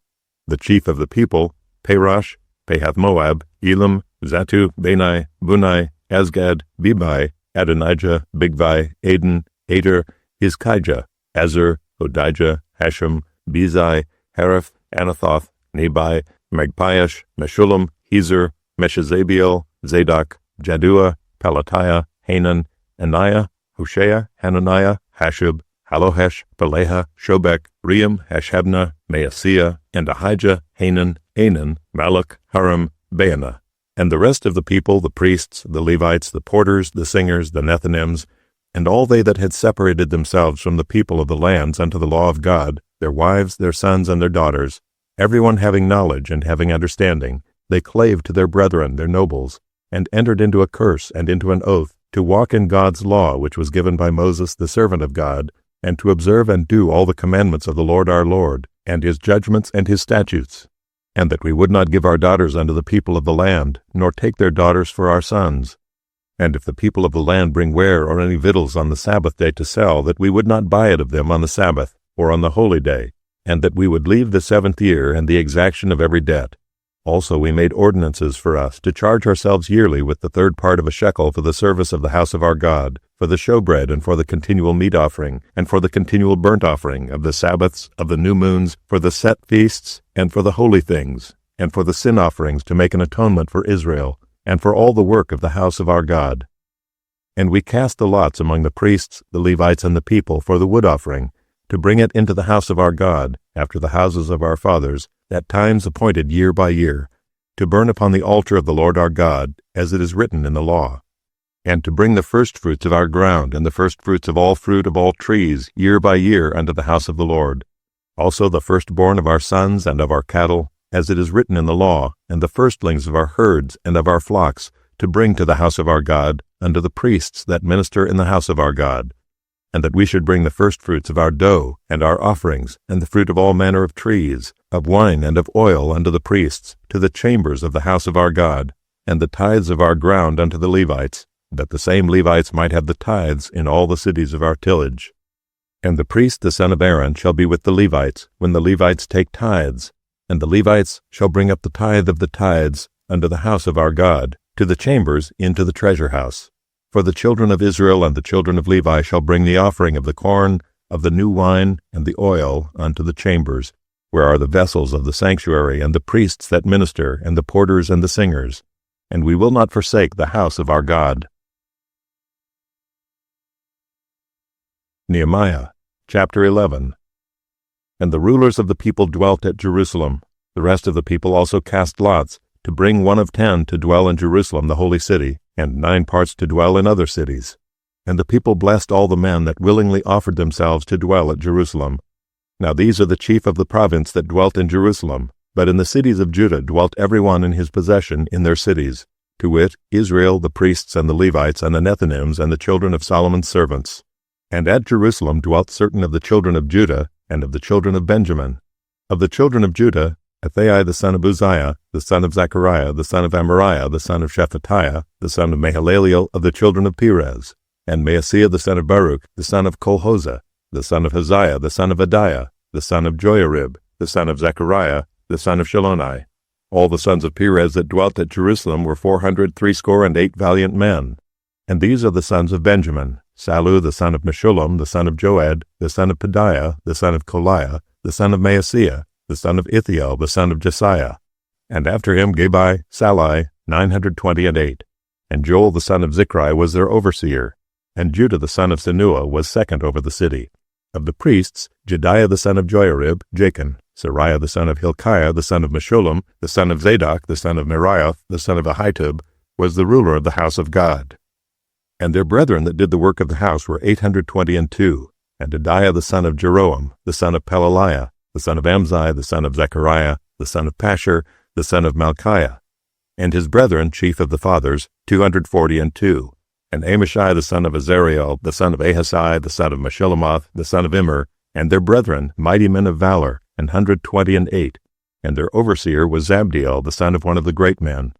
The chief of the people, Parosh, Pahath-Moab, Elam, Zatu, Bani, Bunai, Azgad, Bebai, Adonijah, Bigvai, Aden, Ater, Hizkijah, Azur, Hodijah, Hashem, Bezai, Hariph, Anathoth, Nebai, Magpiash, Meshullam, Hezer, Meshezabiel, Zadok, Jaddua, Pelatiah, Hanan, Anaiah, Hoshea, Hananiah, Hashub, Halohesh, Peleha, Shobek, Ream, Hashabnah, Maaseiah, and Ahijah, Hanan, Anan, Malach, Harim, Baanah. And the rest of the people, the priests, the Levites, the porters, the singers, the Nethinims, and all they that had separated themselves from the people of the lands unto the law of God, their wives, their sons, and their daughters, every one having knowledge and having understanding, they clave to their brethren, their nobles, and entered into a curse and into an oath, to walk in God's law which was given by Moses the servant of God, and to observe and do all the commandments of the Lord our Lord, and his judgments and his statutes, and that we would not give our daughters unto the people of the land, nor take their daughters for our sons. And if the people of the land bring ware or any victuals on the Sabbath day to sell, that we would not buy it of them on the Sabbath, or on the holy day, and that we would leave the 7th year and the exaction of every debt. Also we made ordinances for us to charge ourselves yearly with the 3rd part of a shekel for the service of the house of our God, for the showbread, and for the continual meat offering, and for the continual burnt offering, of the Sabbaths, of the new moons, for the set feasts, and for the holy things, and for the sin offerings to make an atonement for Israel, and for all the work of the house of our God. And we cast the lots among the priests, the Levites, and the people for the wood offering, to bring it into the house of our God, after the houses of our fathers, at times appointed year by year, to burn upon the altar of the Lord our God, as it is written in the law, and to bring the firstfruits of our ground, and the firstfruits of all fruit of all trees, year by year, unto the house of the Lord. Also the firstborn of our sons and of our cattle, as it is written in the law, and the firstlings of our herds and of our flocks, to bring to the house of our God, unto the priests that minister in the house of our God. And that we should bring the firstfruits of our dough, and our offerings, and the fruit of all manner of trees, of wine and of oil unto the priests, to the chambers of the house of our God, and the tithes of our ground unto the Levites, that the same Levites might have the tithes in all the cities of our tillage. And the priest the son of Aaron shall be with the Levites, when the Levites take tithes, and the Levites shall bring up the tithe of the tithes unto the house of our God, to the chambers into the treasure house. For the children of Israel and the children of Levi shall bring the offering of the corn, of the new wine, and the oil unto the chambers, where are the vessels of the sanctuary, and the priests that minister, and the porters and the singers. And we will not forsake the house of our God. Nehemiah chapter 11. And the rulers of the people dwelt at Jerusalem. The rest of the people also cast lots, to bring 1 of 10 to dwell in Jerusalem the holy city, and 9 parts to dwell in other cities. And the people blessed all the men that willingly offered themselves to dwell at Jerusalem. Now these are the chief of the province that dwelt in Jerusalem, but in the cities of Judah dwelt every one in his possession in their cities, to wit, Israel, the priests, and the Levites, and the Nethinims, and the children of Solomon's servants. And at Jerusalem dwelt certain of the children of Judah, and of the children of Benjamin. Of the children of Judah, Athai the son of Uzziah, the son of Zechariah, the son of Amariah, the son of Shephatiah, the son of Mahalaleel, of the children of Perez, and Maaseiah the son of Baruch, the son of Kolhozeh, the son of Haziah, the son of Adiah, the son of Joiarib, the son of Zechariah, the son of Shiloni. All the sons of Perez that dwelt at Jerusalem were 468 valiant men. And these are the sons of Benjamin: Sallu the son of Meshullam, the son of Joed, the son of Pedaiah, the son of Koliah, the son of Maaseiah, the son of Ithiel, the son of Jesiah. And after him Gabai, Sallai, 928. And Joel the son of Zichri was their overseer. And Judah the son of Senua was second over the city. Of the priests, Jediah the son of Joiarib, Jachin, Sariah the son of Hilkiah, the son of Meshullam, the son of Zadok, the son of Merioth, the son of Ahitub, was the ruler of the house of God. And their brethren that did the work of the house were 822. And Adiah the son of Jeroam, the son of Pelaliah, the son of Amzi, the son of Zechariah, the son of Pashur, the son of Malchiah. And his brethren, chief of the fathers, 242. And Amashai the son of Azariel, the son of Ahasai, the son of Meshillemoth, the son of Immer, and their brethren, mighty men of valor, 128. And their overseer was Zabdiel, the son of one of the great men.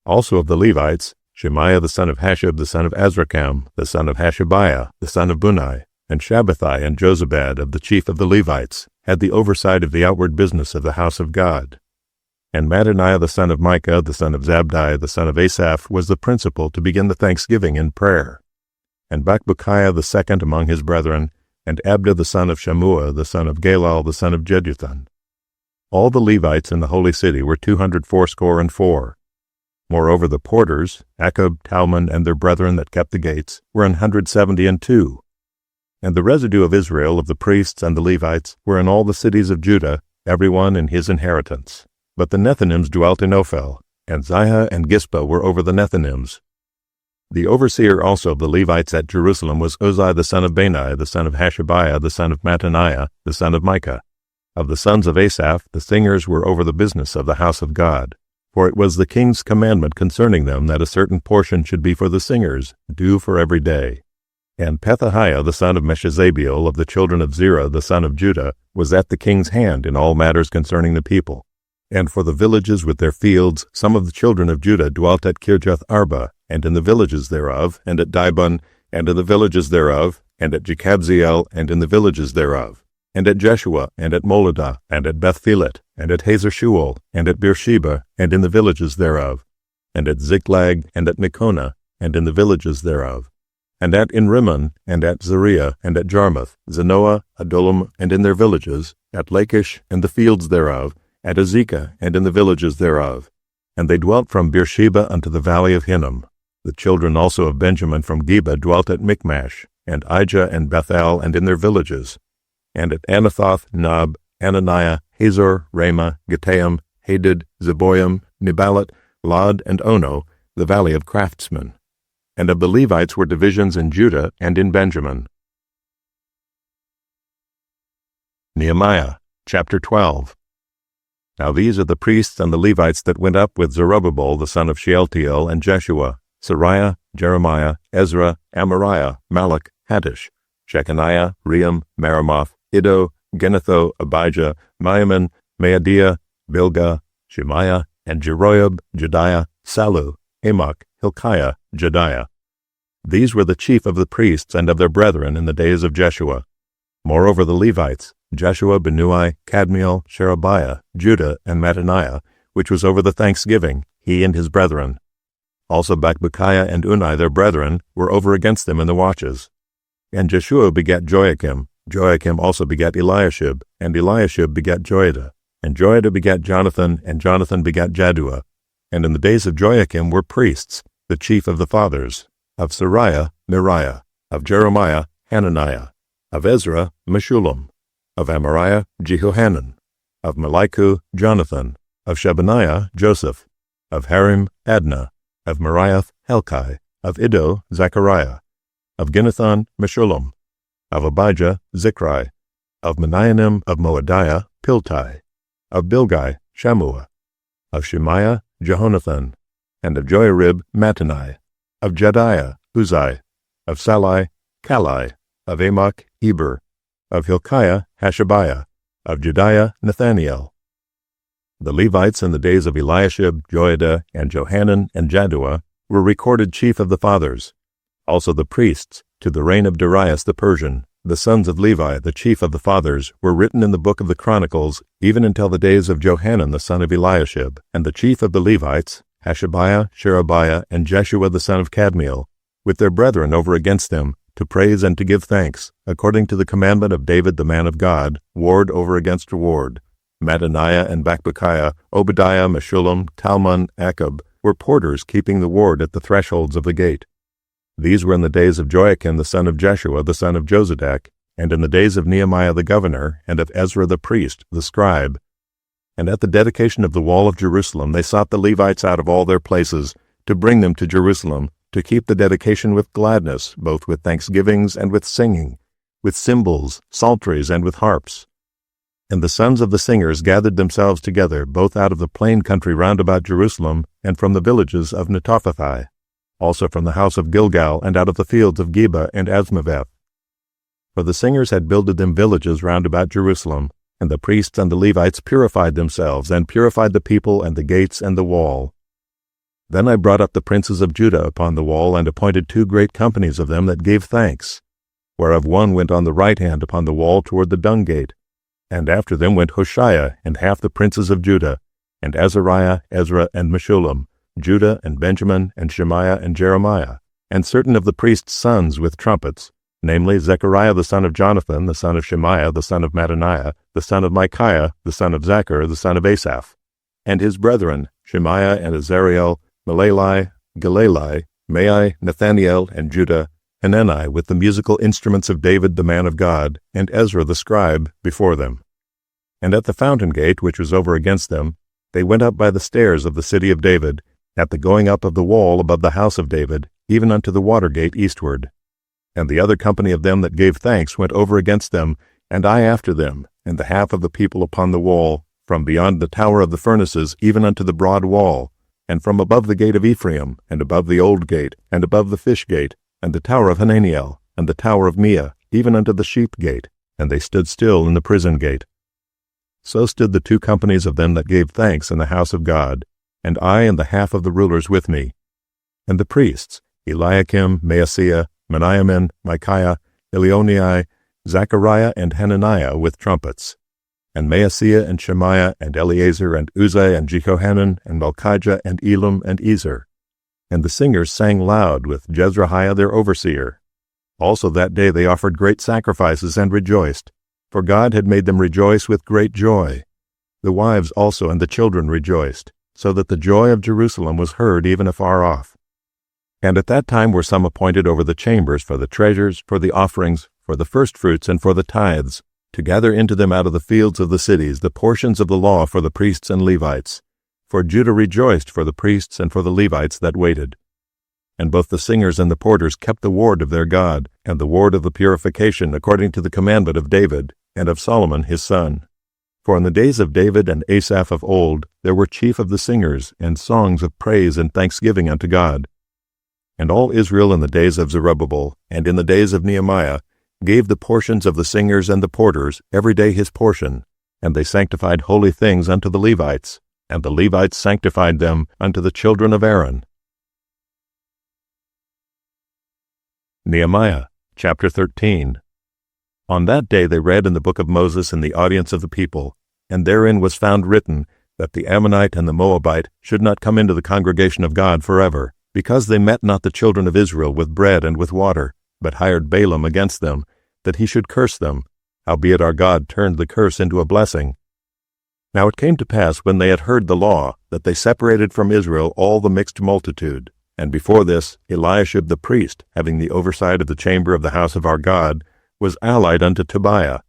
Also of the Levites, Shemaiah the son of Hashab, the son of Azrikam, the son of Hashabiah, the son of Bunai, and Shabbathai and Jozabad of the chief of the Levites, had the oversight of the outward business of the house of God. And Mattaniah the son of Micah, the son of Zabdi, the son of Asaph, was the principal to begin the thanksgiving in prayer. And Bakbukiah the second among his brethren, and Abda the son of Shammua, the son of Galal, the son of Jeduthun. All the Levites in the holy city were 284. Moreover the porters, Akub, Talmon, and their brethren that kept the gates, were 172. And the residue of Israel, of the priests and the Levites, were in all the cities of Judah, every one in his inheritance. But the Nethinims dwelt in Ophel, and Ziha and Gispa were over the Nethinims. The overseer also of the Levites at Jerusalem was Uzziah the son of Bani, the son of Hashabiah, the son of Mattaniah, the son of Micah. Of the sons of Asaph, the singers were over the business of the house of God. For it was the king's commandment concerning them that a certain portion should be for the singers, due for every day. And Pethahiah the son of Meshezabiel of the children of Zerah the son of Judah was at the king's hand in all matters concerning the people. And for the villages with their fields, some of the children of Judah dwelt at Kirjath Arba, and in the villages thereof, and at Dibon, and in the villages thereof, and at Jekabzeel, and in the villages thereof, and at Jeshua, and at Moladah, and at Bethphelet, and at Hazer Shual, and at Beersheba, and in the villages thereof, and at Ziklag, and at Mekonah, and in the villages thereof, and at Enrimmon, and at Zariah, and at Jarmuth, Zanoah, Adullam, and in their villages, at Lachish, and the fields thereof, at Azekah, and in the villages thereof. And they dwelt from Beersheba unto the valley of Hinnom. The children also of Benjamin from Geba dwelt at Michmash, and Ijah and Bethel, and in their villages, and at Anathoth, Nob, Ananiah, Hazor, Ramah, Gittaim, Hadid, Zeboim, Neballat, Lod, and Ono, the valley of craftsmen. And of the Levites were divisions in Judah and in Benjamin. Nehemiah chapter 12. Now these are the priests and the Levites that went up with Zerubbabel the son of Shealtiel, and Jeshua, Sariah, Jeremiah, Ezra, Amariah, Malach, Haddish, Shechaniah, Ream, Meremoth, Iddo, Genetho, Abijah, Maiaman, Maadiah, Bilgah, Shemaiah, and Jeroiab, Jediah, Sallu, Amok, Hilkiah, Jediah. These were the chief of the priests and of their brethren in the days of Jeshua. Moreover the Levites, Jeshua, Binnui, Kadmiel, Sherebiah, Judah, and Mattaniah, which was over the thanksgiving, he and his brethren. Also Bakbukiah and Unai their brethren were over against them in the watches. And Jeshua begat Joachim, Joachim also begat Eliashib, and Eliashib begat Joiada, and Joiada begat Jonathan, and Jonathan begat Jaddua. And in the days of Joachim were priests, the chief of the fathers, of Sariah, Meriah, of Jeremiah, Hananiah, of Ezra, Meshullam, of Amariah, Jehohanan, of Malichu, Jonathan, of Shebaniah, Joseph, of Harim, Adnah, of Meriath, Helkai, of Iddo, Zechariah, of Ginnethon, Meshullam, of Abijah, Zichri, of Menianim, of Moadiah, Piltai, of Bilgai, Shammua, of Shemaiah, Jehonathan, and of Joiarib, Mattenai, of Jediah, Uzai, of Salai, Kalai, of Amok, Eber, of Hilkiah, Hashabiah, of Jediah, Nathaniel. The Levites in the days of Eliashib, Joiada, and Johanan, and Jaddua were recorded chief of the fathers. Also the priests, to the reign of Darius the Persian, the sons of Levi, the chief of the fathers, were written in the book of the Chronicles, even until the days of Johanan the son of Eliashib, and the chief of the Levites, Hashabiah, Sherebiah, and Jeshua the son of Kadmiel, with their brethren over against them, to praise and to give thanks, according to the commandment of David the man of God, ward over against ward. Mattaniah and Bakbukiah, Obadiah, Meshullam, Talmon, Akub, were porters keeping the ward at the thresholds of the gate. These were in the days of Joachim the son of Jeshua the son of Jozadak, and in the days of Nehemiah the governor, and of Ezra the priest, the scribe. And at the dedication of the wall of Jerusalem they sought the Levites out of all their places, to bring them to Jerusalem, to keep the dedication with gladness, both with thanksgivings and with singing, with cymbals, psalteries, and with harps. And the sons of the singers gathered themselves together, both out of the plain country round about Jerusalem, and from the villages of Netophathi, also from the house of Gilgal, and out of the fields of Geba and Azmaveth. For the singers had builded them villages round about Jerusalem, and the priests and the Levites purified themselves, and purified the people and the gates and the wall. Then I brought up the princes of Judah upon the wall, and appointed 2 great companies of them that gave thanks, whereof one went on the right hand upon the wall toward the dung gate. And after them went Hoshea and half the princes of Judah, and Azariah, Ezra, and Meshullam, Judah and Benjamin, and Shemaiah and Jeremiah, and certain of the priests' sons with trumpets, namely Zechariah the son of Jonathan, the son of Shemaiah, the son of Mattaniah, the son of Micaiah, the son of Zachar, the son of Asaph, and his brethren, Shemaiah and Azariel, Malali, Galali, Mai, Nathaniel, and Judah, Hanani with the musical instruments of David the man of God, and Ezra the scribe before them. And at the fountain gate, which was over against them, they went up by the stairs of the city of David, at the going up of the wall above the house of David, even unto the water gate eastward. And the other company of them that gave thanks went over against them, and I after them, and the half of the people upon the wall, from beyond the tower of the furnaces even unto the broad wall, and from above the gate of Ephraim, and above the old gate, and above the fish gate, and the tower of Hananiel, and the tower of Mia, even unto the sheep gate, and they stood still in the prison gate. So stood the 2 companies of them that gave thanks in the house of God, and I and the half of the rulers with me. And the priests, Eliakim, Maaseiah, Meniamin, Micaiah, Elionai, Zechariah, and Hananiah with trumpets, and Maaseiah, and Shemaiah, and Eleazar, and Uzai, and Jehohanan, and Malchijah, and Elam, and Ezer. And the singers sang loud with Jezrahiah their overseer. Also that day they offered great sacrifices and rejoiced, for God had made them rejoice with great joy. The wives also and the children rejoiced, so that the joy of Jerusalem was heard even afar off. And at that time were some appointed over the chambers for the treasures, for the offerings, for the firstfruits, and for the tithes, to gather into them out of the fields of the cities the portions of the law for the priests and Levites. For Judah rejoiced for the priests and for the Levites that waited. And both the singers and the porters kept the ward of their God, and the ward of the purification, according to the commandment of David, and of Solomon his son. For in the days of David and Asaph of old there were chief of the singers, and songs of praise and thanksgiving unto God. And all Israel in the days of Zerubbabel, and in the days of Nehemiah, gave the portions of the singers and the porters every day his portion, and they sanctified holy things unto the Levites, and the Levites sanctified them unto the children of Aaron. Nehemiah, chapter 13. On that day they read in the book of Moses in the audience of the people, and therein was found written that the Ammonite and the Moabite should not come into the congregation of God forever, because they met not the children of Israel with bread and with water, but hired Balaam against them, that he should curse them, howbeit our God turned the curse into a blessing. Now it came to pass, when they had heard the law, that they separated from Israel all the mixed multitude. And before this, Eliashib the priest, having the oversight of the chamber of the house of our God, was allied unto Tobiah,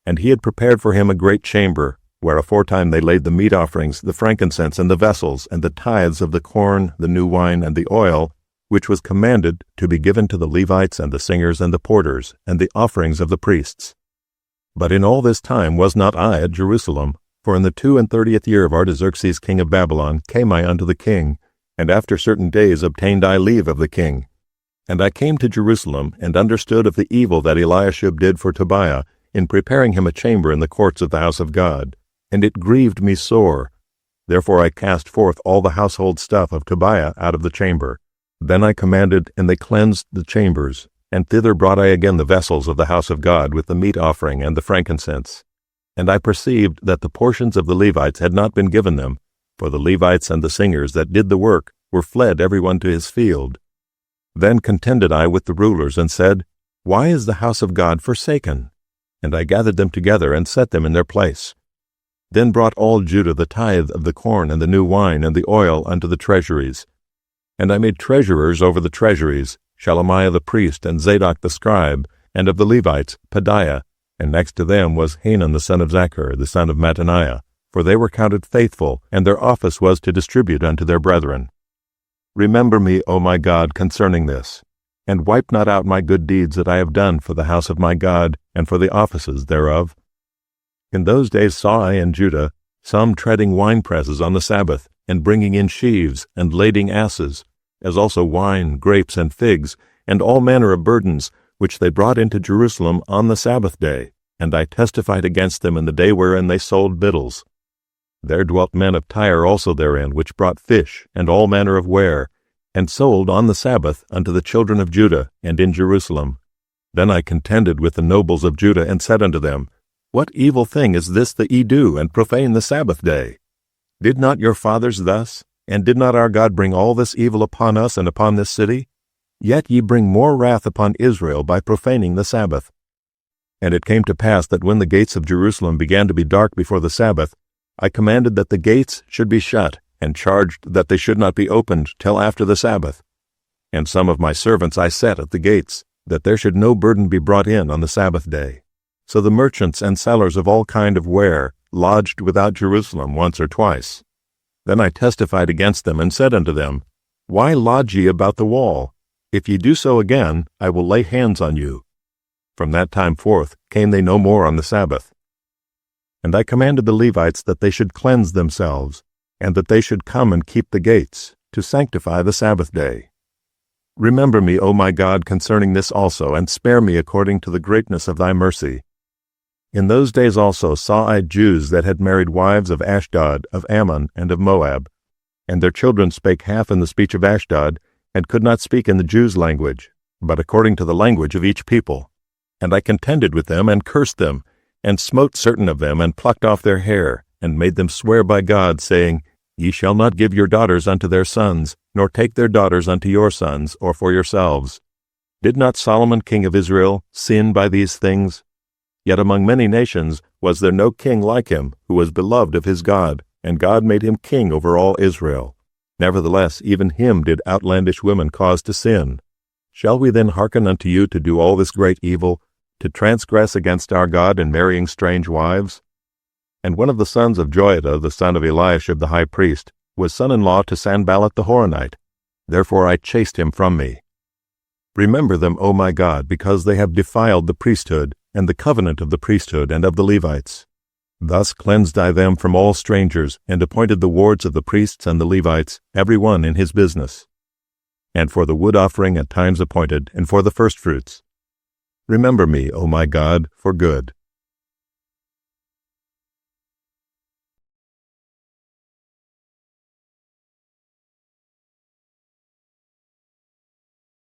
and he had prepared for him a great chamber, where aforetime they laid the meat offerings, the frankincense, and the vessels, and the tithes of the corn, the new wine, and the oil, which was commanded to be given to the Levites and the singers and the porters, and the offerings of the priests. But in all this time was not I at Jerusalem, for in the 32nd year of Artaxerxes king of Babylon came I unto the king, and after certain days obtained I leave of the king. And I came to Jerusalem, and understood of the evil that Eliashib did for Tobiah, in preparing him a chamber in the courts of the house of God. And it grieved me sore. Therefore I cast forth all the household stuff of Tobiah out of the chamber. Then I commanded, and they cleansed the chambers, and thither brought I again the vessels of the house of God with the meat offering and the frankincense. And I perceived that the portions of the Levites had not been given them, for the Levites and the singers that did the work were fled every one to his field. Then contended I with the rulers, and said, Why is the house of God forsaken? And I gathered them together, and set them in their place. Then brought all Judah the tithe of the corn and the new wine and the oil unto the treasuries. And I made treasurers over the treasuries, Shelemiah the priest, and Zadok the scribe, and of the Levites, Pedaiah, and next to them was Hanan the son of Zachar, the son of Mattaniah, for they were counted faithful, and their office was to distribute unto their brethren. Remember me, O my God, concerning this, and wipe not out my good deeds that I have done for the house of my God, and for the offices thereof. In those days saw I in Judah some treading winepresses on the Sabbath, and bringing in sheaves, and lading asses, as also wine, grapes, and figs, and all manner of burdens, which they brought into Jerusalem on the Sabbath day. And I testified against them in the day wherein they sold victuals. There dwelt men of Tyre also therein, which brought fish, and all manner of ware, and sold on the Sabbath unto the children of Judah, and in Jerusalem. Then I contended with the nobles of Judah, and said unto them, What evil thing is this that ye do, and profane the Sabbath day? Did not your fathers thus? And did not our God bring all this evil upon us and upon this city? Yet ye bring more wrath upon Israel by profaning the Sabbath. And it came to pass that when the gates of Jerusalem began to be dark before the Sabbath, I commanded that the gates should be shut, and charged that they should not be opened till after the Sabbath. And some of my servants I set at the gates, that there should no burden be brought in on the Sabbath day. So the merchants and sellers of all kind of ware lodged without Jerusalem once or twice. Then I testified against them, and said unto them, Why lodge ye about the wall? If ye do so again, I will lay hands on you. From that time forth came they no more on the Sabbath. And I commanded the Levites that they should cleanse themselves, and that they should come and keep the gates, to sanctify the Sabbath day. Remember me, O my God, concerning this also, and spare me according to the greatness of thy mercy. In those days also saw I Jews that had married wives of Ashdod, of Ammon, and of Moab, and their children spake half in the speech of Ashdod, and could not speak in the Jews' language, but according to the language of each people. And I contended with them, and cursed them, and smote certain of them, and plucked off their hair, and made them swear by God, saying, Ye shall not give your daughters unto their sons, nor take their daughters unto your sons, or for yourselves. Did not Solomon king of Israel sin by these things? Yet among many nations was there no king like him, who was beloved of his God, and God made him king over all Israel. Nevertheless, even him did outlandish women cause to sin. Shall we then hearken unto you to do all this great evil, to transgress against our God in marrying strange wives? And one of the sons of Joiada, the son of Eliashib the high priest, was son-in-law to Sanballat the Horonite. Therefore I chased him from me. Remember them, O my God, because they have defiled the priesthood, and the covenant of the priesthood and of the Levites. Thus cleansed I them from all strangers, and appointed the wards of the priests and the Levites, every one in his business. And for the wood offering at times appointed, and for the firstfruits. Remember me, O my God, for good.